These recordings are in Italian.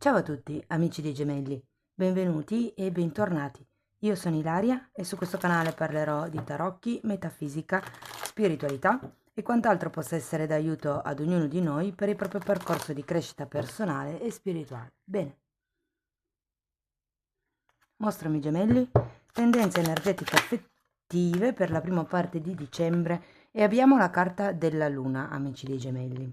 Ciao a tutti, amici dei gemelli, benvenuti e bentornati. Io sono Ilaria e su questo canale parlerò di tarocchi, metafisica, spiritualità e quant'altro possa essere d'aiuto ad ognuno di noi per il proprio percorso di crescita personale e spirituale. Bene, mostrami gemelli, tendenze energetiche affettive per la prima parte di dicembre e abbiamo la carta della luna, amici dei gemelli.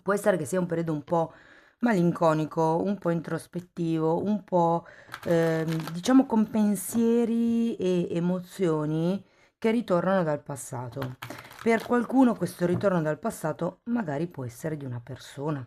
Può essere che sia un periodo un po' malinconico, un po' introspettivo, un po' diciamo con pensieri e emozioni che ritornano dal passato. Per qualcuno questo ritorno dal passato magari può essere di una persona.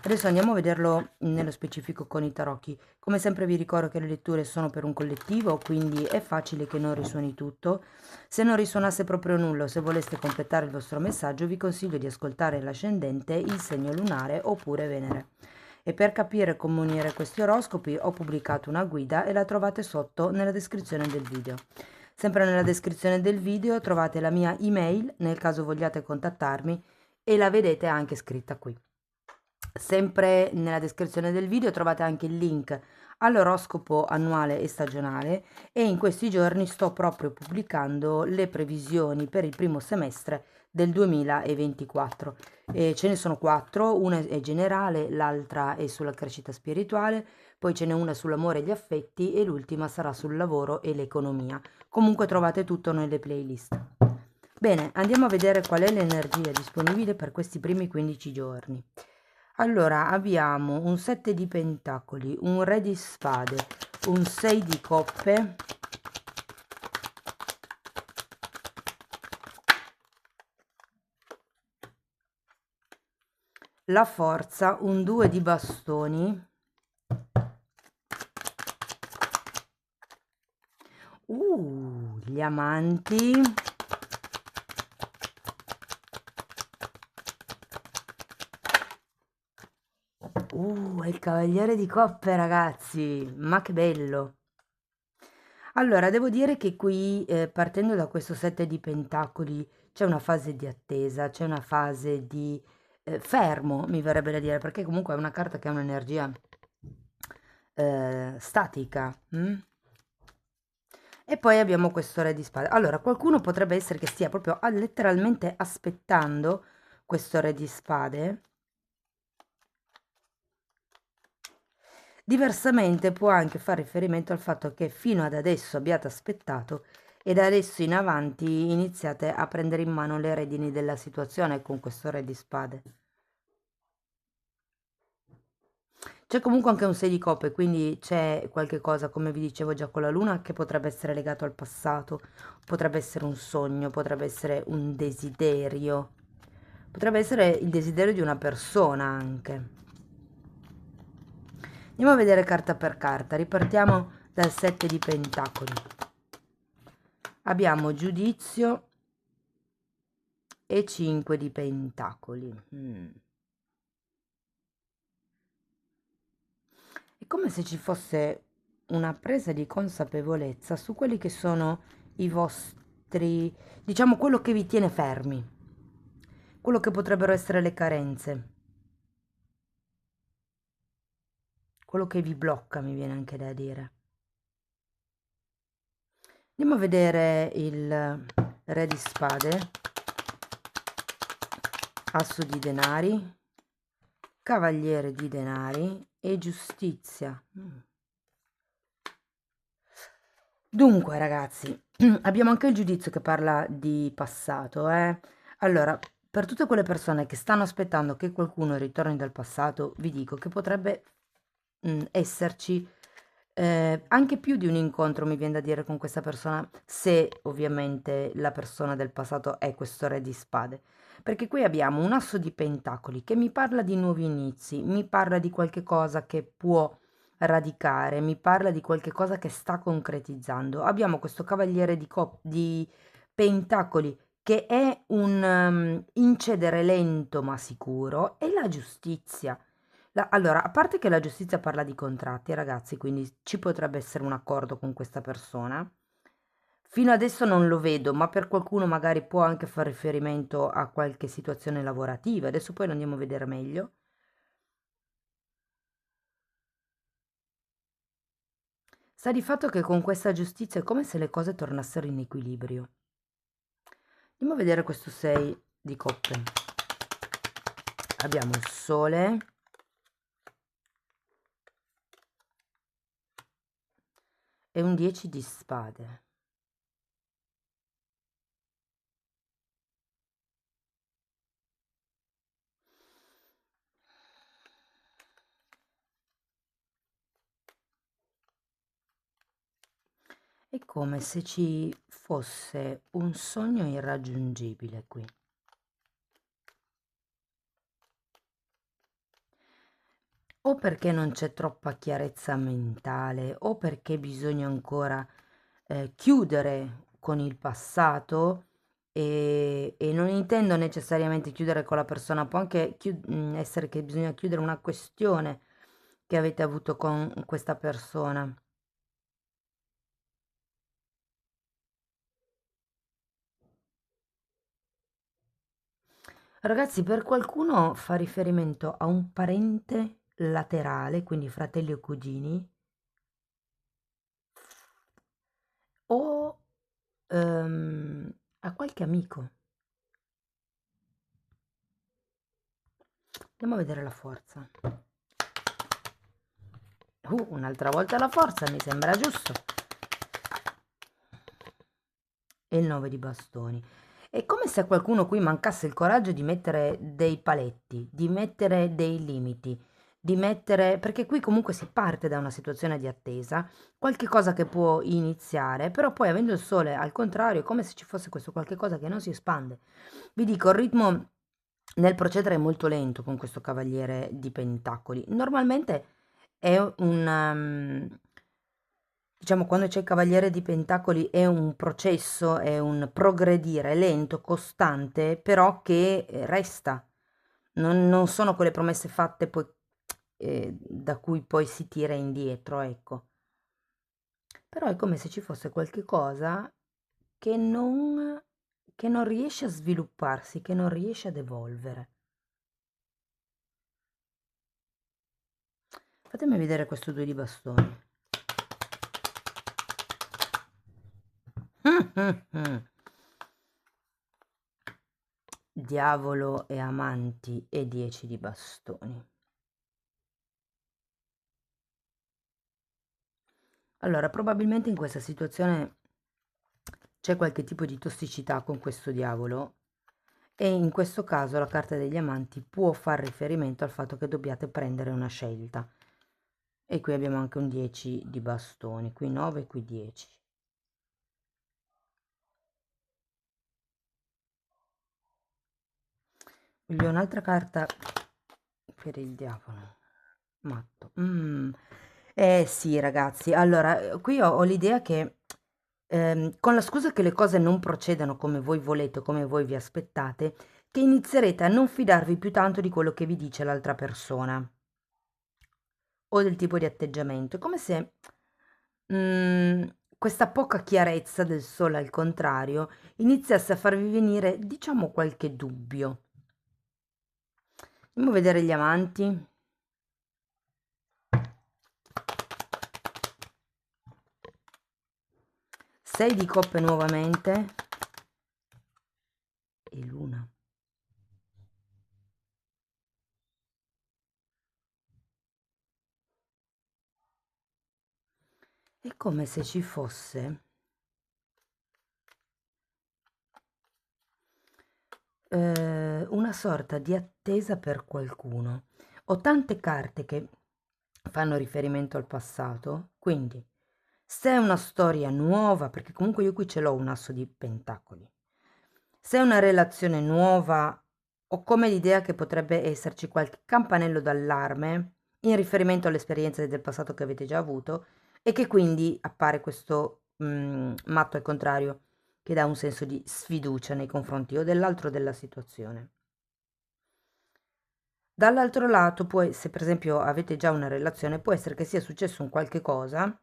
Adesso andiamo a vederlo nello specifico con i tarocchi. Come sempre vi ricordo che le letture sono per un collettivo, quindi è facile che non risuoni tutto. Se non risuonasse proprio nulla o se voleste completare il vostro messaggio, vi consiglio di ascoltare l'ascendente, il segno lunare oppure Venere. E per capire come unire questi oroscopi ho pubblicato una guida e la trovate sotto nella descrizione del video. Sempre nella descrizione del video trovate la mia email nel caso vogliate contattarmi e la vedete anche scritta qui. Sempre nella descrizione del video trovate anche il link all'oroscopo annuale e stagionale e in questi giorni sto proprio pubblicando le previsioni per il primo semestre del 2024. Ce ne sono 4, una è generale, l'altra è sulla crescita spirituale, poi ce n'è una sull'amore e gli affetti e l'ultima sarà sul lavoro e l'economia. Comunque trovate tutto nelle playlist. Bene, andiamo a vedere qual è l'energia disponibile per questi primi 15 giorni. Allora, abbiamo un 7 di pentacoli, un re di spade, un 6 di coppe, la forza, un 2 di bastoni, gli amanti, è il cavaliere di coppe, ragazzi, ma che bello! Allora, devo dire che qui, partendo da questo 7 di pentacoli, c'è una fase di attesa, c'è una fase di fermo, mi verrebbe da dire, perché comunque è una carta che ha un'energia statica. E poi abbiamo questo re di spade. Allora, qualcuno potrebbe essere che stia proprio letteralmente aspettando questo re di spade. Diversamente può anche fare riferimento al fatto che fino ad adesso abbiate aspettato e da adesso in avanti iniziate a prendere in mano le redini della situazione con questo re di spade. C'è comunque anche un 6 di coppe, quindi c'è qualche cosa, come vi dicevo già con la luna, che potrebbe essere legato al passato, potrebbe essere un sogno, potrebbe essere un desiderio, potrebbe essere il desiderio di una persona anche. Andiamo a vedere carta per carta, ripartiamo dal 7 di pentacoli. Abbiamo giudizio e 5 di pentacoli. È come se ci fosse una presa di consapevolezza su quelli che sono i vostri, diciamo, quello che vi tiene fermi, quello che potrebbero essere le carenze, quello che vi blocca, mi viene anche da dire. Andiamo a vedere il re di spade, asso di denari, cavaliere di denari e giustizia. Dunque, ragazzi, abbiamo anche il giudizio che parla di passato, eh. Allora, per tutte quelle persone che stanno aspettando che qualcuno ritorni dal passato, vi dico che potrebbe esserci anche più di un incontro, mi viene da dire, con questa persona, se ovviamente la persona del passato è questo re di spade. Perché qui abbiamo un asso di pentacoli che mi parla di nuovi inizi, mi parla di qualche cosa che può radicare, mi parla di qualche cosa che sta concretizzando. Abbiamo questo cavaliere di pentacoli che è un incedere lento ma sicuro e la giustizia. Allora, a parte che la giustizia parla di contratti, ragazzi, quindi ci potrebbe essere un accordo con questa persona. Fino adesso non lo vedo, ma per qualcuno magari può anche fare riferimento a qualche situazione lavorativa. Adesso poi lo andiamo a vedere meglio. Sta di fatto che con questa giustizia è come se le cose tornassero in equilibrio. Andiamo a vedere questo 6 di coppe. Abbiamo il sole e un 10 di spade. È come se ci fosse un sogno irraggiungibile qui. O perché non c'è troppa chiarezza mentale, o perché bisogna ancora chiudere con il passato, e non intendo necessariamente chiudere con la persona, può anche essere che bisogna chiudere una questione che avete avuto con questa persona. Ragazzi, per qualcuno fa riferimento a un parente laterale, quindi fratelli o cugini, o a qualche amico. Andiamo a vedere la forza. Un'altra volta la forza, mi sembra giusto. E il 9 di bastoni. È come se a qualcuno qui mancasse il coraggio di mettere dei paletti, di mettere dei limiti, di mettere... perché qui comunque si parte da una situazione di attesa, qualche cosa che può iniziare, però poi avendo il sole al contrario è come se ci fosse questo qualche cosa che non si espande. Vi dico, il ritmo nel procedere è molto lento con questo cavaliere di pentacoli. Normalmente è diciamo, quando c'è il cavaliere di pentacoli è un processo, è un progredire lento, costante, però che resta. Non sono quelle promesse fatte poi, da cui poi si tira indietro, ecco. Però è come se ci fosse qualche cosa che non riesce a svilupparsi, che non riesce ad evolvere. Fatemi vedere questo 2 di bastoni. Diavolo e amanti e 10 di bastoni. Allora, probabilmente in questa situazione c'è qualche tipo di tossicità con questo diavolo e in questo caso la carta degli amanti può far riferimento al fatto che dobbiate prendere una scelta. E qui abbiamo anche un 10 di bastoni, qui 9, qui 10. Voglio un'altra carta per il diavolo. Matto. Eh sì, ragazzi. Allora, qui ho l'idea che con la scusa che le cose non procedano come voi volete, come voi vi aspettate, che inizierete a non fidarvi più tanto di quello che vi dice l'altra persona o del tipo di atteggiamento. È come se questa poca chiarezza del sole, al contrario, iniziasse a farvi venire, diciamo, qualche dubbio. Andiamo a vedere gli amanti. 6 di coppe nuovamente e l'una. È come se ci fosse una sorta di attesa per qualcuno. Ho tante carte che fanno riferimento al passato, quindi se è una storia nuova, perché comunque io qui ce l'ho un asso di pentacoli, se è una relazione nuova, ho come l'idea che potrebbe esserci qualche campanello d'allarme in riferimento alle esperienze del passato che avete già avuto e che quindi appare questo matto al contrario che dà un senso di sfiducia nei confronti o dell'altro o della situazione. Dall'altro lato, poi, se per esempio avete già una relazione, può essere che sia successo un qualche cosa,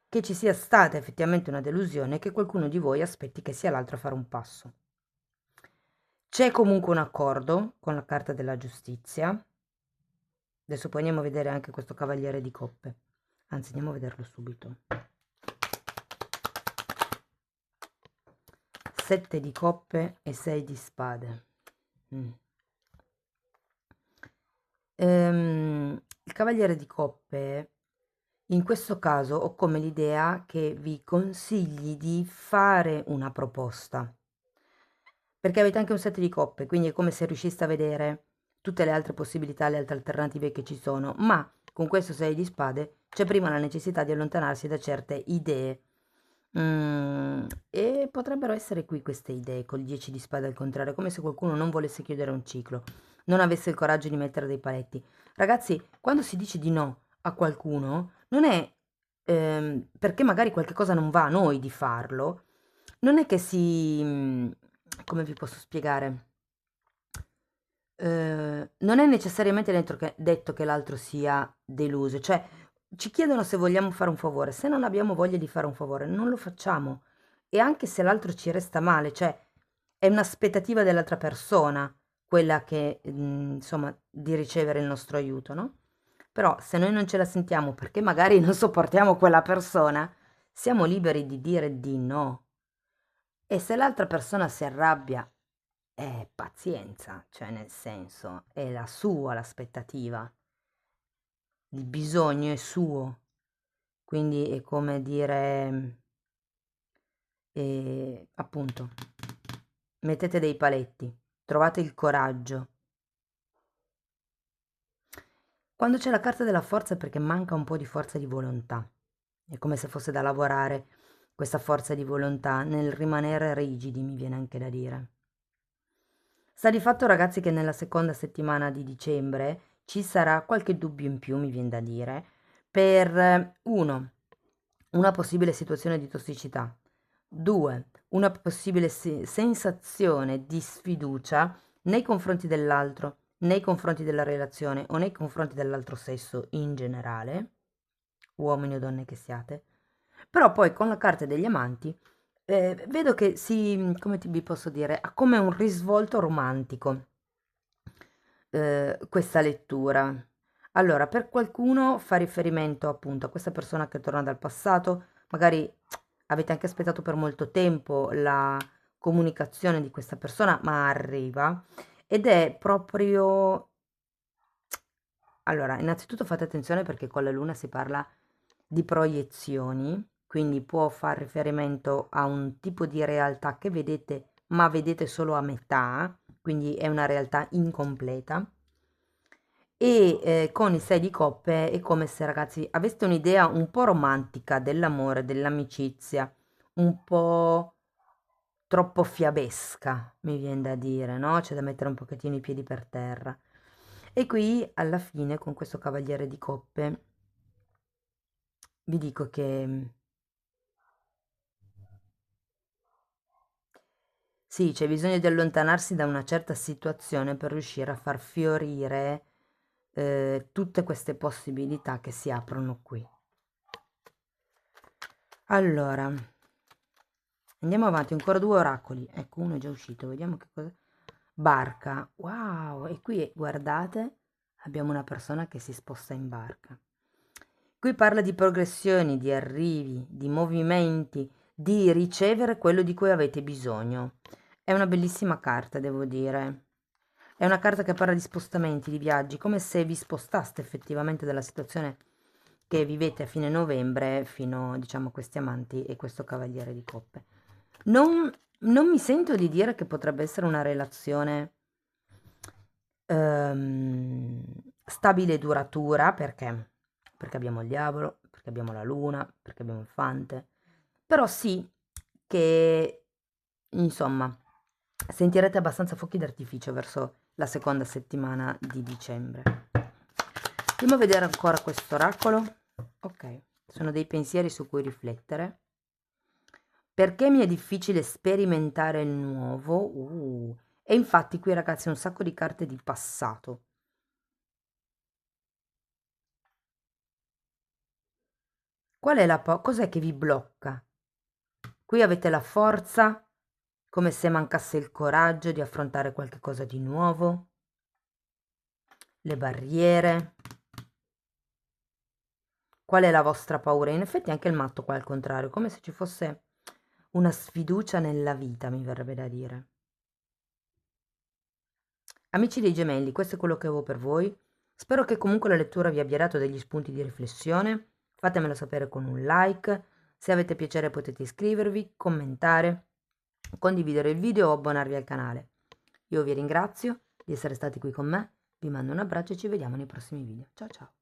che ci sia stata effettivamente una delusione, che qualcuno di voi aspetti che sia l'altro a fare un passo. C'è comunque un accordo con la carta della giustizia. Adesso poi andiamo a vedere anche questo cavaliere di coppe. Anzi, andiamo a vederlo subito. 7 di coppe e 6 di spade. Il cavaliere di coppe, in questo caso ho come l'idea che vi consigli di fare una proposta, perché avete anche un 7 di coppe, quindi è come se riusciste a vedere tutte le altre possibilità, le altre alternative che ci sono, ma con questo 6 di spade c'è prima la necessità di allontanarsi da certe idee. E potrebbero essere qui queste idee col 10 di spade al contrario, come se qualcuno non volesse chiudere un ciclo, non avesse il coraggio di mettere dei paletti. Ragazzi, quando si dice di no a qualcuno, non è perché magari qualche cosa non va a noi di farlo, non è che come vi posso spiegare? Non è necessariamente detto che l'altro sia deluso, cioè ci chiedono se vogliamo fare un favore, se non abbiamo voglia di fare un favore non lo facciamo, e anche se l'altro ci resta male, cioè è un'aspettativa dell'altra persona quella che, insomma, di ricevere il nostro aiuto, no? Però se noi non ce la sentiamo perché magari non sopportiamo quella persona, siamo liberi di dire di no. E se l'altra persona si arrabbia, pazienza, cioè nel senso, è la sua l'aspettativa, il bisogno è suo, quindi è come dire, appunto, mettete dei paletti, trovate il coraggio. Quando c'è la carta della forza è perché manca un po' di forza di volontà, è come se fosse da lavorare questa forza di volontà nel rimanere rigidi, mi viene anche da dire. Sta di fatto, ragazzi, che nella seconda settimana di dicembre ci sarà qualche dubbio in più, mi viene da dire, per uno, una possibile situazione di tossicità, due, una possibile sensazione di sfiducia nei confronti dell'altro, nei confronti della relazione o nei confronti dell'altro sesso in generale, uomini o donne che siate. Però poi con la carta degli amanti vedo che come vi posso dire, ha come un risvolto romantico questa lettura. Allora, per qualcuno fa riferimento appunto a questa persona che torna dal passato, magari avete anche aspettato per molto tempo la comunicazione di questa persona, ma arriva ed è proprio... Allora, innanzitutto fate attenzione perché con la luna si parla di proiezioni, quindi può far riferimento a un tipo di realtà che vedete, ma vedete solo a metà, quindi è una realtà incompleta. E con i 6 di coppe è come se, ragazzi, aveste un'idea un po' romantica dell'amore, dell'amicizia, un po' troppo fiabesca, mi viene da dire, no? C'è da mettere un pochettino i piedi per terra. E qui alla fine, con questo cavaliere di coppe, vi dico che sì, c'è bisogno di allontanarsi da una certa situazione per riuscire a far fiorire tutte queste possibilità che si aprono qui. Allora, andiamo avanti, ancora 2 oracoli. Ecco, uno è già uscito, vediamo che cosa... Barca, wow, e qui guardate, abbiamo una persona che si sposta in barca. Qui parla di progressioni, di arrivi, di movimenti, di ricevere quello di cui avete bisogno. È una bellissima carta, devo dire. È una carta che parla di spostamenti, di viaggi, come se vi spostaste effettivamente dalla situazione che vivete a fine novembre fino, diciamo, a questi amanti e questo cavaliere di coppe. Non mi sento di dire che potrebbe essere una relazione stabile e duratura, perché abbiamo il diavolo, perché abbiamo la luna, perché abbiamo il fante, però sì che, insomma, sentirete abbastanza fuochi d'artificio verso la seconda settimana di dicembre. Andiamo a vedere ancora questo oracolo. Ok, sono dei pensieri su cui riflettere. Perché mi è difficile sperimentare il nuovo? E infatti qui, ragazzi, un sacco di carte di passato. Qual è cos'è che vi blocca? Qui avete la forza, come se mancasse il coraggio di affrontare qualche cosa di nuovo, le barriere. qual è la vostra paura. In effetti anche il matto qua è al contrario, come se ci fosse una sfiducia nella vita, mi verrebbe da dire. Amici dei gemelli, questo è quello che avevo per voi. Spero che comunque la lettura vi abbia dato degli spunti di riflessione. Fatemelo sapere con un like. Se avete piacere potete iscrivervi, commentare, condividere il video o abbonarvi al canale. Io vi ringrazio di essere stati qui con me, vi mando un abbraccio e ci vediamo nei prossimi video. Ciao ciao!